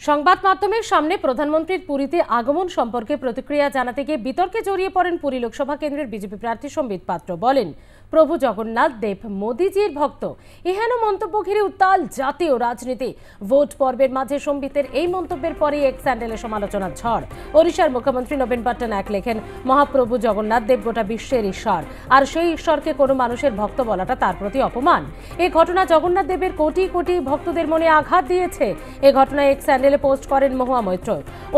সংবাদ মাধ্যমের সামনে প্রধানমন্ত্রীর পুরীতে আগমন সম্পর্কে প্রতিক্রিয়া জানাতে গিয়ে বিতর্কে জড়িয়ে পড়েন পুরী লোকসভা কেন্দ্রের বিজেপি প্রার্থী সম্বিত পাত্র। বলেন, প্রভু জগন্নাথ দেব মোদিজির ভক্ত। এহেন মন্তব্য ঘিরে উত্তাল জাতীয় রাজনীতি। ভোট পর্বের মাঝে সম্বিতের এই মন্তব্যের পরে এক স্যান্ডেলে সমালোচনার ঝড়। ওড়িশার মুখ্যমন্ত্রী নবীন পট্টনায়ক লেখেন, মহাপ্রভু জগন্নাথ দেব গোটা বিশ্বের ঈশ্বর, আর সেই ঈশ্বরকে কোনো মানুষের ভক্ত বলাটা তার প্রতি অপমান। এই ঘটনা জগন্নাথ দেবের কোটি কোটি ভক্তদের মনে আঘাত দিয়েছে। এই ঘটনায় এক স্যান্ডেলে পোস্ট করেন মহুয়া মৈত্র।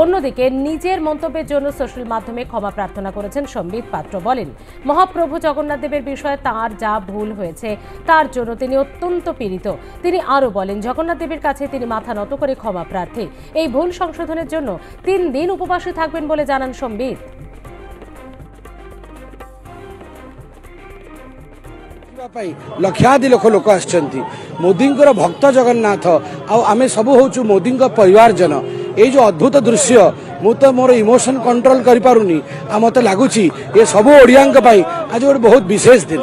অন্যদিকে নিজের মন্তব্যের জন্য সোশ্যাল মাধ্যমে ক্ষমা প্রার্থনা করেছেন সম্বিত পাত্র। বলেন, মহাপ্রভু জগন্নাথ দেবের বিষয়ে তার যা ভুল হয়েছে তার জন্য তিনি অত্যন্ত পীড়িত। তিনি আরো বলেন, জগন্নাথ দেবের কাছে তিনি মাথা নত করে ক্ষমা প্রার্থী। এই ভুল সংশোধনের জন্য 3 দিন উপবাসে থাকবেন বলে জানান সম্বিত। लक्षाधि लोक आसछन्ति मोदींकर भक्त जगन्नाथ आमे सब होचु मोदी परिवारजन। ये जो अद्भुत दृश्य मु तो मोर इमोशन कंट्रोल करि पारुनी आ मते लागुची ये सब ओडियांक पई आज गोटे बहुत विशेष दिन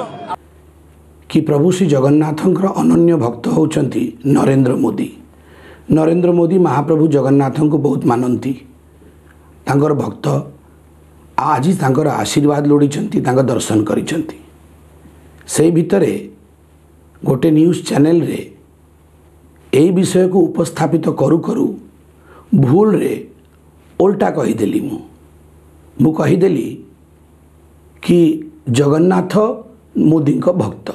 कि प्रभु श्री जगन्नाथंकर अनन्य भक्त होचन्ति नरेंद्र मोदी। नरेंद्र मोदी महाप्रभु जगन्नाथ को बहुत मानती, तांकर भक्त आज तांकर आशीर्वाद लोड़ीचंती, तांकर दर्शन करिचंती। से भितर गोटे न्यूज चैनल रे यही विषय को उपस्थापित करू करू भूल रे उल्टा कहीदेली। मु कहीदेली कि जगन्नाथ मोदी को भक्त।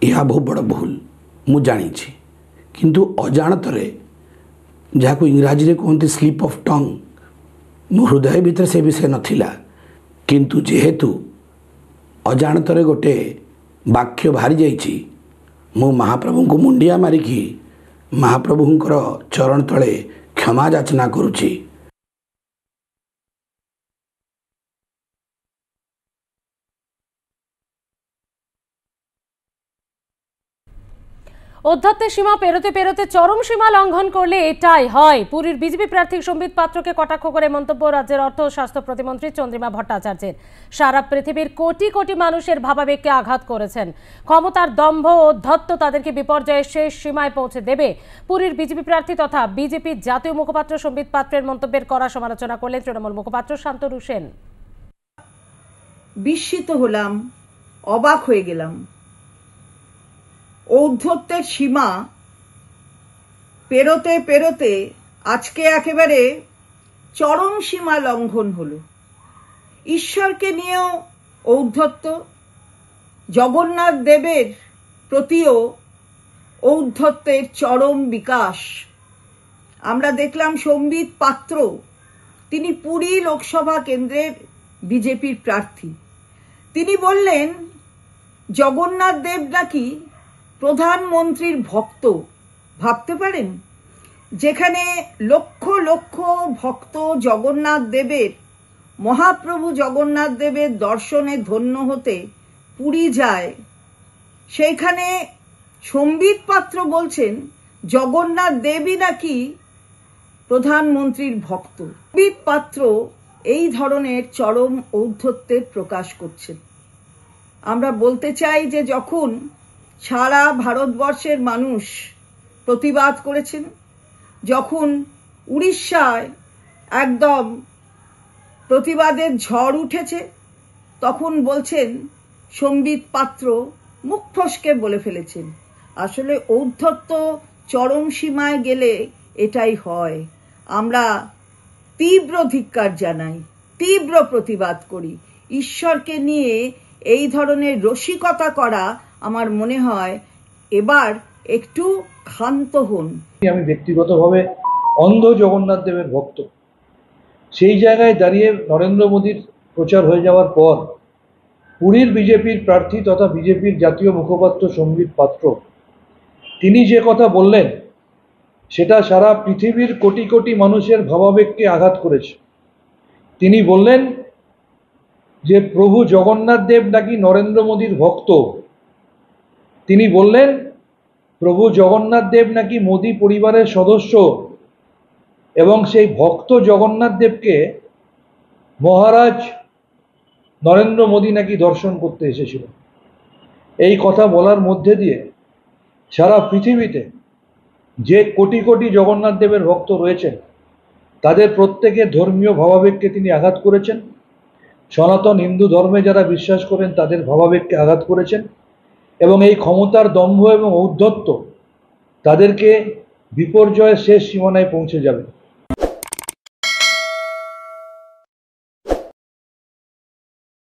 यह बहुत बड़ भूल मु जानी, किंतु अजाणतरे जहाँ इंग्राजी रे कहते स्लीप ऑफ टंग, मो हृदय भीतर से विषय नथिला, किंतु जेहेतु अजाणतरे गोटे वाक्य बाहरी जाइछि, मु महाप्रभु को मुंडिया मारिकी महाप्रभुंकर चरण तले क्षमा याचना करुछि। অধ্যত্তের সীমা পেরোতে পেরোতে চরম সীমা লঙ্ঘন করলে এটাই হয়। পুরীর বিজেপি প্রার্থী সম্বিত পাত্রকে কটাক্ষ করে মন্তব্য রাজ্যের অর্থ ও স্বাস্থ্য প্রতিমন্ত্রী চন্দ্রিমা ভট্টাচার্যের। সারা পৃথিবীর কোটি কোটি মানুষের ভাবাবেগকে আঘাত করেছেন। ক্ষমতার দম্ভ ও অধ্যত্ত তাদেরকে বিপর্যয়ের শেষ সীমায় পৌঁছে দেবে। পুরীর বিজেপি প্রার্থী তথা বিজেপির জাতীয় মুখপাত্র সম্বিত পাত্রের মন্তব্যের কড়া সমালোচনা করলেন তৃণমূল মুখপাত্র শান্তনু সেন। বিস্মিত হলাম, অবাক হয়ে গেলাম। ঔদ্ধত্যের সীমা পেরোতে পেরোতে আজকে একেবারে চরম সীমা লঙ্ঘন হলো। ঈশ্বরকে নিয়েও ঔদ্ধত্য, জগন্নাথ দেবের প্রতিও ঔদ্ধত্যের চরম বিকাশ। আমরা দেখলাম সম্বিত পাত্র, তিনি পুরী লোকসভা কেন্দ্রের বিজেপির প্রার্থী। তিনি বললেন জগন্নাথ দেব নাকি প্রধানমন্ত্রীর ভক্ত। ভাবতে পারেন, যেখানে লক্ষ লক্ষ ভক্ত জগন্নাথ দেবের, মহাপ্রভু জগন্নাথ দেবের দর্শনে ধন্য হতে পুরী যায়, সেইখানে সম্বিত পাত্র বলছেন জগন্নাথ দেবই নাকি প্রধানমন্ত্রীর ভক্ত। সম্বিত পাত্র এই ধরনের চরম ঔদ্ধত্যের প্রকাশ করছেন। আমরা বলতে চাই যে যখন সারা ভারতবর্ষের মানুষ প্রতিবাদ করেছেন, যখন উড়িষ্যায় একদম প্রতিবাদের ঝড় উঠেছে, তখন বলছেন সম্বিত পাত্র মুখ ফসকে বলে ফেলেছেন। আসলে ঔদ্ধত্য চরম সীমায় গেলে এটাই হয়। আমরা তীব্র ধিক্কার জানাই, তীব্র প্রতিবাদ করি। ঈশ্বরকে নিয়ে এই ধরনের রসিকতা করা আমার মনে হয় এবার একটু ক্ষান্ত হন। আমি ব্যক্তিগতভাবে অন্ধ জগন্নাথ দেবের ভক্ত। সেই জায়গায় দাঁড়িয়ে নরেন্দ্র মোদীর প্রচার হয়ে যাওয়ার পর পুরীর বিজেপির প্রার্থী তথা বিজেপির জাতীয় মুখপাত্র সম্বিত পাত্র, তিনি যে কথা বললেন সেটা সারা পৃথিবীর কোটি কোটি মানুষের ভাবাবেগকে আঘাত করেছে। তিনি বললেন যে প্রভু জগন্নাথ দেব নাকি নরেন্দ্র মোদীর ভক্ত। তিনি বললেন প্রভু জগন্নাথ দেব নাকি মোদী পরিবারের সদস্য এবং সেই ভক্ত জগন্নাথ দেবকে মহারাজ নরেন্দ্র মোদী নাকি দর্শন করতে এসেছিল। এই কথা বলার মধ্যে দিয়ে সারা পৃথিবীতে যে কোটি কোটি জগন্নাথ দেবের ভক্ত রয়েছেন তাদের প্রত্যেকের ধর্মীয় ভাবাবেগকে তিনি আঘাত করেছেন। সনাতন হিন্দু ধর্মে যারা বিশ্বাস করেন তাদের ভাবাবেগকে আঘাত করেছেন এবং এই ক্ষমতার দম্ভ এবং ঔদ্ধত্য তাদেরকে বিপর্যয়ের শেষ সীমানায় পৌঁছে যাবে।